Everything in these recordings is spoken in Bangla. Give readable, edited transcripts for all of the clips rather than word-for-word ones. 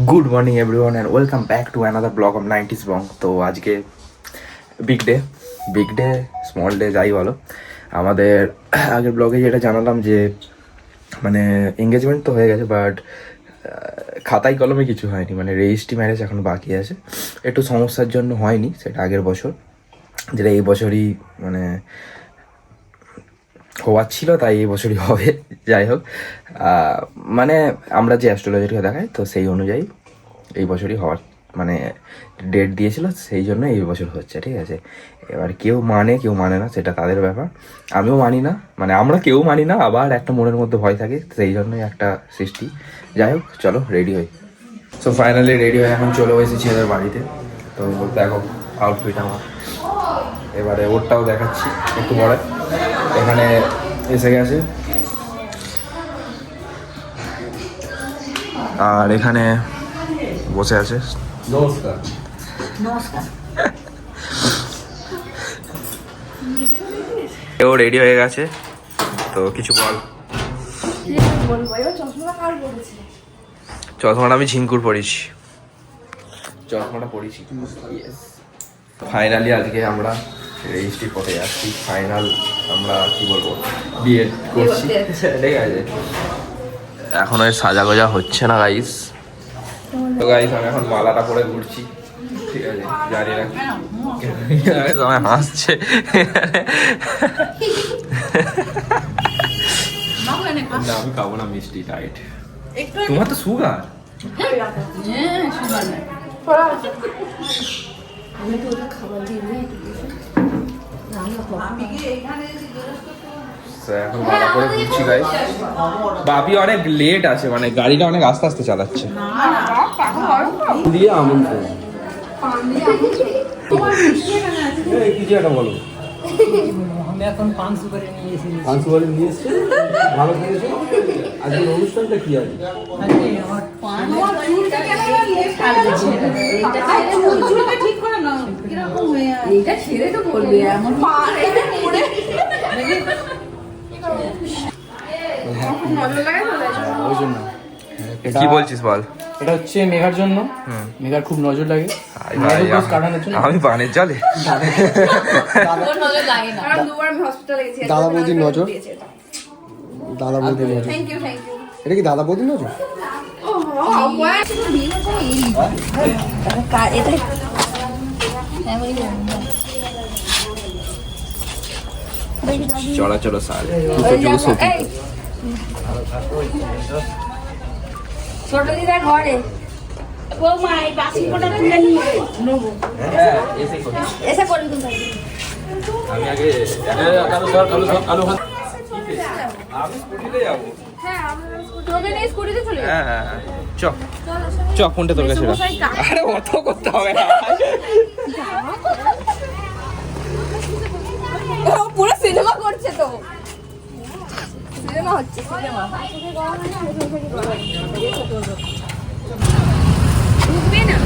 Good morning everyone and welcome back to another blog of 90s বং। তো আজকে বিগ ডে স্মল ডে যাই বলো, আমাদের আগের ব্লগে যেটা জানালাম যে মানে এঙ্গেজমেন্ট তো হয়ে গেছে, বাট খাতায় কলমে কিছু হয়নি, মানে রেজিস্ট্রি ম্যারেজ এখন বাকি আছে। একটু সমস্যার জন্য হয়নি, সেটা আগের বছর, যেটা এই বছরই মানে হওয়ার ছিল, তাই এই বছরই হবে। যাই হোক, মানে আমরা যে অ্যাস্ট্রোলজিকে দেখাই তো সেই অনুযায়ী এই বছরই হওয়ার মানে ডেট দিয়েছিল, সেই জন্য এই বছর হচ্ছে। ঠিক আছে, এবার কেউ মানে না, সেটা তাদের ব্যাপার। আমিও মানি না, মানে আমরা কেউ মানি না, আবার একটা মনের মধ্যে ভয় থাকে, সেই জন্যই একটা সৃষ্টি। যাই হোক, চলো রেডি হই। সো ফাইনালি রেডি হয়ে এখন চলে এসেছি ওদের বাড়িতে। তো দেখো আউটফিট আমার, এবারে ওরটাও দেখাচ্ছি একটু পরে। এখানে এসে গেছে, আর এখানে বসে আছে। নমস্কার। ও রেডি হয়ে গেছে, তো কিছু বল। চশমাটা আমি ঝিঙ্কুর পড়েছি, ফাইনালি আজকে আমরা রেজিস্ট্রি পথে যাচ্ছি। ফাইনাল আমরা কি বলবো, বিয়ে করছি। ঠিক আছে, এখন ওই সাজা গোজা হচ্ছে না গাইস। তো গাইস আমি এখন মালাটা পরে ঘুরছি। ঠিক আছে, জানি না সবাই হাসছে। না আমি খাবো না মিষ্টি, ডায়েট। তোমার তো সুগার। এখন মালা করে ঘুরছি গাইস। বাপি অনেক লেট আছে, মানে গাড়িটা অনেক আস্তে আস্তে চালাচ্ছে। দিয়ে আমন্ত্রণ কিছু একটা বলো। আমি এখন পান সুপারি নিয়ে এসেছি। পান সুপারি নিয়ে এসেছি, ভালো খেয়েছো। আজকের অনুষ্ঠানটা কি আছে? ওই জন্য কি বলছিস বল। এটা হচ্ছে মেঘার জন্য, মেঘার খুব নজর লাগে। আমি পানের জলে দাদা বৌদির নজর, দাদা বৌদির নজর। এটা কি দাদা বৌদির নজর? চলাচল সাল ছোট দিদা ঘরে এসে করবি তুমি। আমি আগে আমি স্কুটিতে যাবো। তোকে নিয়ে স্কুটিতে চলে যাবো। হ্যাঁ চ কোনটা তোর কাছে? আরে অত করতে হবে না, পুরো সিনেমা করছে তো, সিনেমা হচ্ছে সিনেমা। ঢুকবে না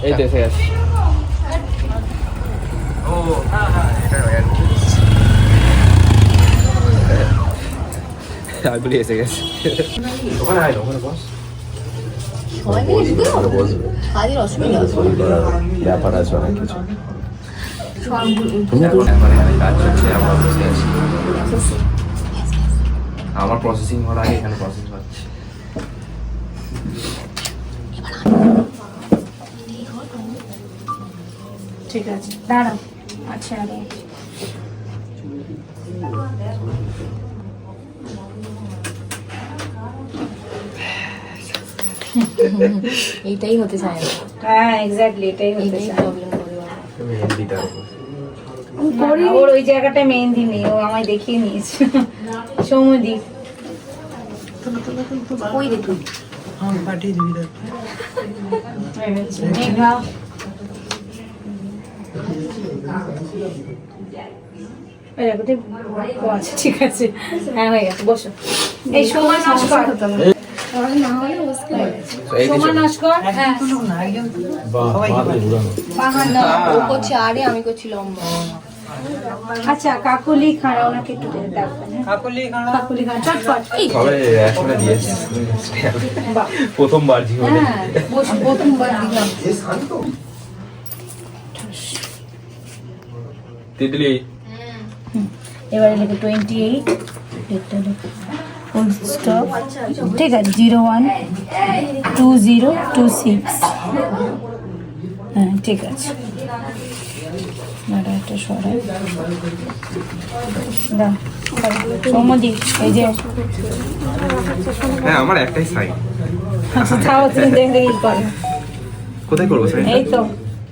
এই দেখে গেছি। ও আমি বলি এসে গেছি। ওখানে আয়, ওখানে বস। ব্যাপার আছে অনেক কিছু। আমার প্রসেসিং হওয়ার আগে এখানে প্রসেস হচ্ছে। ঠিক আছে, দাঁড়াও। আচ্ছা এইটাই হতে চায় না। হ্যাঁ এক্স্যাক্টলি এটাই হতে চায়। প্রবলেম করে ওর ওই জায়গাটায় মেহেন্দি নেই, ও আমায় দেখিয়ে নিয়েছে। সৌমদি ওই দেখি পাঠিয়ে দিবি। মেঘা আচ্ছা ঠিক আছে, হ্যাঁ হয়ে গেছে, বসো। এই সময় নমস্কার। এই সোমা নস্কর, হ্যাঁ। ও করছে আরে আমি করছি লম্বা। আচ্ছা, কাকলি খাড়া, ওনাকে একটু ডাকবেন, হ্যাঁ? কাকলি খানা কাকলি খাড়া, চটপট। সবাই একসঙ্গে দিয়েছে প্রথমবার জীবনে। হ্যাঁ, প্রথমবার দিলাম। তিতলি এবারে লিখে 28, ফুল স্টপ, ঠিক আছে, 012026, হ্যাঁ ঠিক আছে। একটা সরাই দাও সৌমদি, এই যে হ্যাঁ আমার একটাই সাইন। আচ্ছা তাও তুমি দেখে দেখে কি করো। কোথায় করবো সাইন? এই তো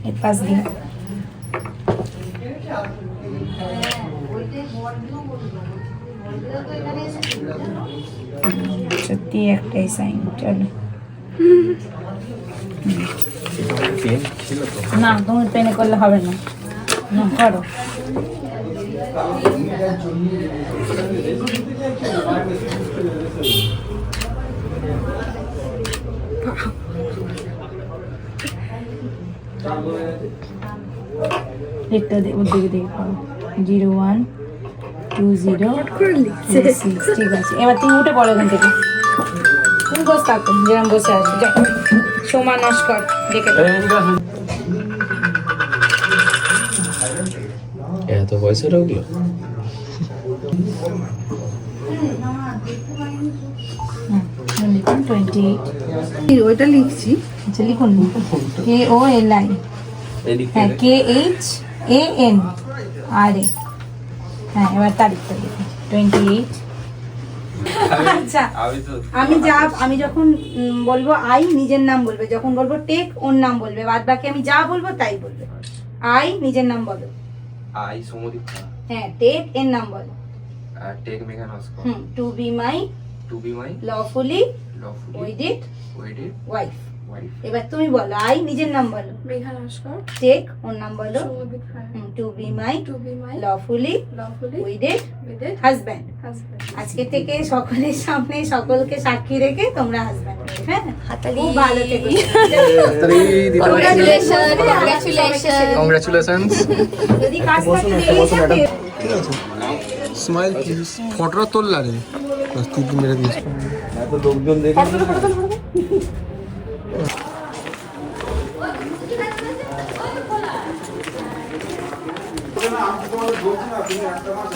এর পাশ দিয়ে সত্যি একটাই সাইন। চলো পেন ছিল তো। না, তুমি পেনে করলে হবে না, না করো। একটা ওর দিকে দেখে করো, 012026, ঠিক আছে। এবার তুমি উঠে পড়ো এখান থেকে, তুমি বসে থাকো যেরকম বসে আছো। যাও, সোমা নস্কর দেখে দাও। এত পয়সা ঢুকলো? লিখুন 28, ওইটা লিখছি। আচ্ছা লিখুন KOLI, হ্যাঁ KHANRA, হ্যাঁ এবার তারিখটা লিখুন 28। আচ্ছা আমি যখন বলবো আই নিজের নাম বলবে, যখন বলবো টেক ওর নাম বলবে, বাদ বাকি আমি যা বলবো তাই বলবে। আই নিজের নাম বলো, আই সমদীপ হ্যাঁ টেক এর নাম বলো, take Megha Naskar, to be my lawfully wedded wife. এবার তুমি বলো আই নিজের নাম বলো, মেঘা নস্কর, টেক ওর নাম বলো, Soumik Khan, to be my to be my lawfully lovely wedded with husband. Husband. আজকে থেকে সকলের সামনে সকলকে সাক্ষী রেখে তোমরা হাজব্যান্ড, হ্যাঁ হাতালি। খুব ভালো থেকো। Congratulation, congratulation. কংগ্রাচুলেশনস। যদি কাজ থাকে এই সাথে স্মাইল প্লিজ। ফটোটা তোললা রে, তুই কি মেরে দিস?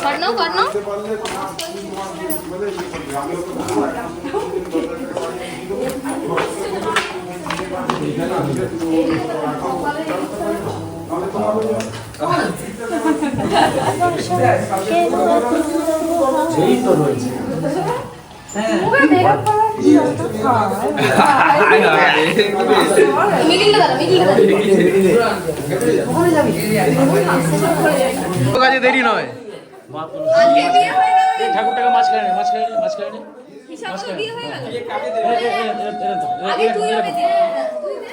করনো করনো। মিডিলটা দাঁড়া, মিডিলটা দাঁড়া। কাজে দেরি নয়। আজকে বিয়ে হয়ে গেল। ঠাকুরটাকে মাঝখানে মাঝখানে হিসাব তো বিয়ে হয়ে গেল। আগে তুই হবে যে তুই দে।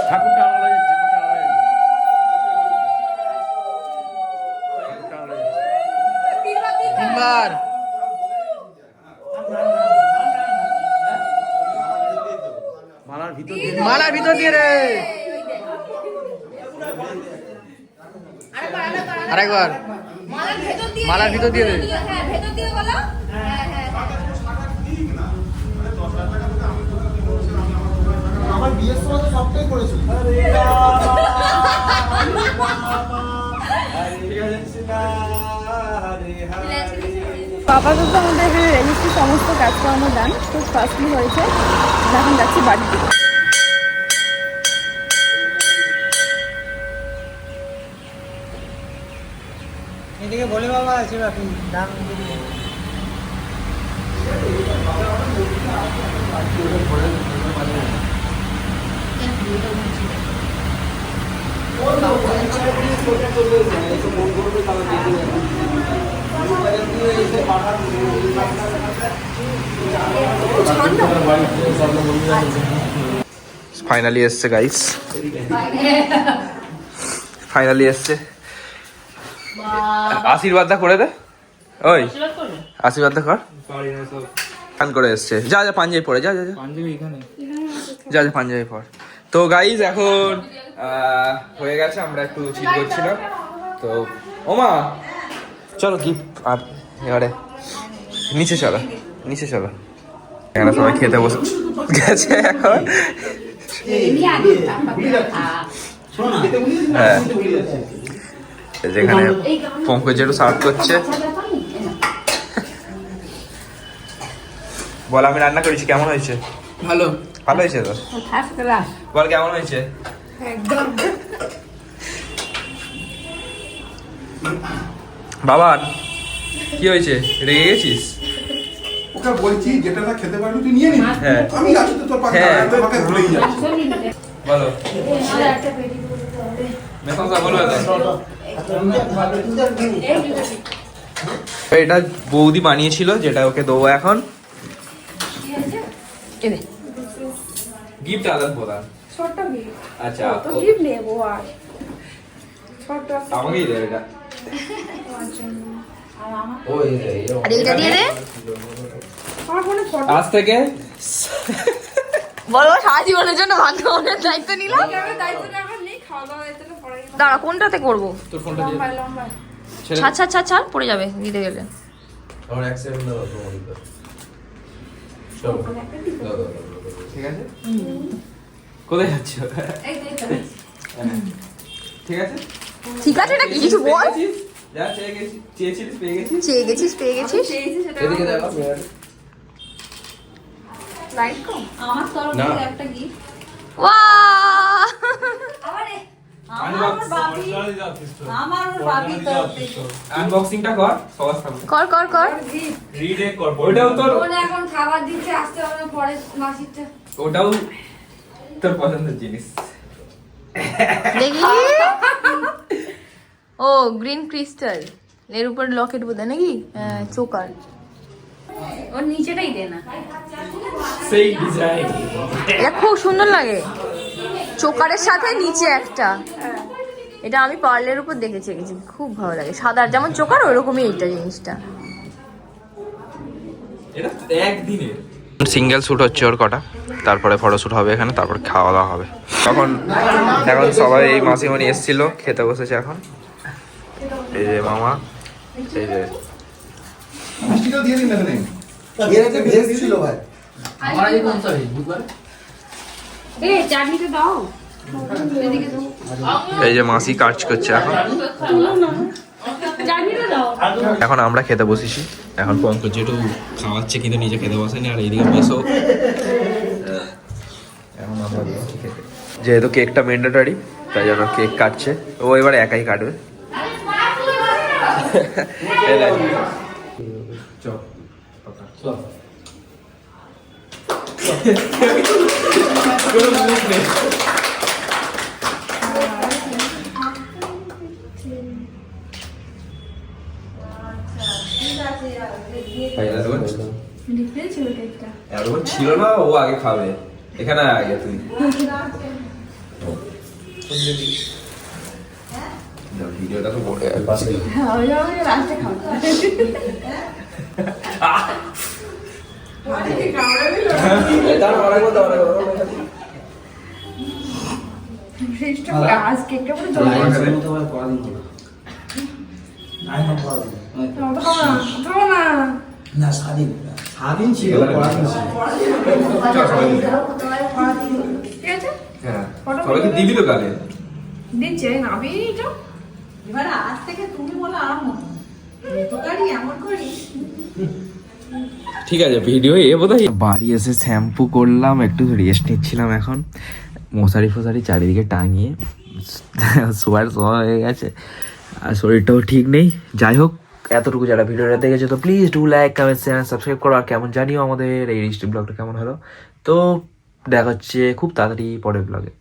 ঠাকুরটা তিনবার মালার ভিতর দিয়ে রে। আরেকবার মালার ভেতর দিয়ে মালার ভিতর দিয়ে দে। হ্যাঁ ভেতর দিয়ে বলো। হ্যাঁ হ্যাঁ আমার বিয়ের সময় তো সবটাই করেছি। আপাতত আমাদের এখানে রেজিস্ট্রি সমস্ত কাজকর্ম ডান, খুব ফাস্টলি হয়েছে। এখন যাচ্ছি বাড়ির দিকে। এদিকে বলে বাবা আছে বাকি দাম ফাইনালি এসছে গাইস, ফাইনালি এসছে। আশীর্বাদটা করে দে, ওই আশীর্বাদটা কর। গান করে এসছে, যা যা পাঞ্জাবি পরে, যা যা যা পাঞ্জাবি এখানে যা যা পাঞ্জাবি পর। তো গাইজ এখন হয়ে গেছে, আমরা একটু চিল করছিলাম। তো ওমা চলো গিফট, আর এবারে নিচে চলো, নিচে চলো। এখানে সবাই খেতে বসে গেছে এখন। হ্যাঁ, যেখানে পঙ্কজ একটু সার্ভ করছে। বল, আমি রান্না করেছি, কেমন হয়েছে? ভালো ভালো হয়েছে তো? বল কেমন হয়েছে? বাবা কি হয়েছে, রেগে গেছিস? ওকে বলছি যেটা না খেতে পারবি তুই নিয়ে নিবি। হ্যাঁ আমি আছি তো তোর পাশে, হ্যাঁ। তোমাকে ভুলেই যাচ্ছি। বলো মেকআপ বলো এটা বৌদি বানিয়েছিল, যেটা ওকে দেবো এখন। গিফট আদান প্রদান। আচ্ছা আমাকেই দে এটা। আর এইটা দিয়ে দে। আজ থেকে বলো সারা জীবনের জন্য ভাগ্য মনের দায়িত্ব নিলাম। দাঁড়া কোনটাতে করবো? তোর ফোনটা দিয়ে ছাড় ছাড় ছাড় ছাড়, পড়ে যাবে দিতে গেলে। আমার এক সেকেন্ড দাও, ঠিক আছে? কোথায় যাচ্ছ? ঠিক আছে, ঠিক আছে নাকি কিছু বল। যা চেয়েছিস পেয়ে গেছিস। চেয়ে গেছিস পেয়ে গেছিস। এদিকে দেখো আমার তরফ না। থেকে একটা গিফট। বাহ! আমার ওর বাবির তরফ থেকে। আনবক্সিংটা কর সবার সামনে। কর কর কর। রিড এ কর, ওটাও তোর, ওরা এখন খাবার দিচ্ছে, আসতে হবে পরে মাসিরটা। ওটাও তোর পছন্দের জিনিস। দেখি। ও গ্রিন ক্রিস্টাল, এর উপর লকেট বোধ নাকি? হ্যাঁ, চোকার। ওর নিচেটাই দে না। সেই ডিজাইন। এটা খুব সুন্দর লাগে, চোকারের সাথে নিচে একটা। এটা আমি পার্লের উপর দেখেছি, খুব ভালো লাগে। সাদা যেমন চোকার ওরকমই এইটা জিনিসটা। এটা একদিনের সিঙ্গেল শুট হচ্ছে ওর কটা, তারপরে ফটোশুট হবে এখানে, তারপর খাওয়া দাওয়া হবে। এখন সবাই এই মাসিমণি এসেছিল, খেতে বসেছে এখন। এই যে মামা, এই যে মিষ্টিটা দিয়ে দিন না এখানে। এর একটা ভেজ ছিল ভাই। আমার আগে কোন সরি বুধবার এ চাটনিটা দাও। এদিকে দাও। এই যে মাসি কাজ করছে এখন। চাটনিটা দাও। এখন আমরা খেতে বসেছি, এখন পঙ্কজ যেটু খাওয়াচ্ছে কিন্তু নিজে খেতে বসেনি, আর এইদিকে মেসো। এখন আমরা বসছি খেতে, যেহেতু কেকটা ম্যান্ডেটরি তাই জন্য কেক কাটছে ও, এবার একাই কাটবে। এতক্ষণ ছিল না, ও আগে খাবে। এখানে আগে তুই ভিডিওটা তো বড় আজ কেকটা পুরো স্বাধীন ছিল, পরাধীন ছিল। ঠিক আছে হ্যাঁ, সবাইকে দিবি তো কালে। দিচ্ছে নাবি এটা। এবারে আজ থেকে তুমি বলো আরম্ভ, তো গাড়ি এমন করিস। ঠিক আছে, ভিডিও এ বোধহয়। বাড়ি এসে শ্যাম্পু করলাম, একটু রেস্ট নিচ্ছিলাম এখন। মশারি ফশারি চারিদিকে টাঙিয়ে শোয়ার সময় হয়ে গেছে, আর শরীরটাও ঠিক নেই। যাই হোক, এতটুকু যারা ভিডিওটা দেখেছে তো please do like, comment, channel subscribe করো। আর কেমন জানিও আমাদের এই রিস্ট্রিক্ট ব্লগটা কেমন হলো। তো দেখা হচ্ছে খুব তাড়াতাড়ি পরের ব্লগে।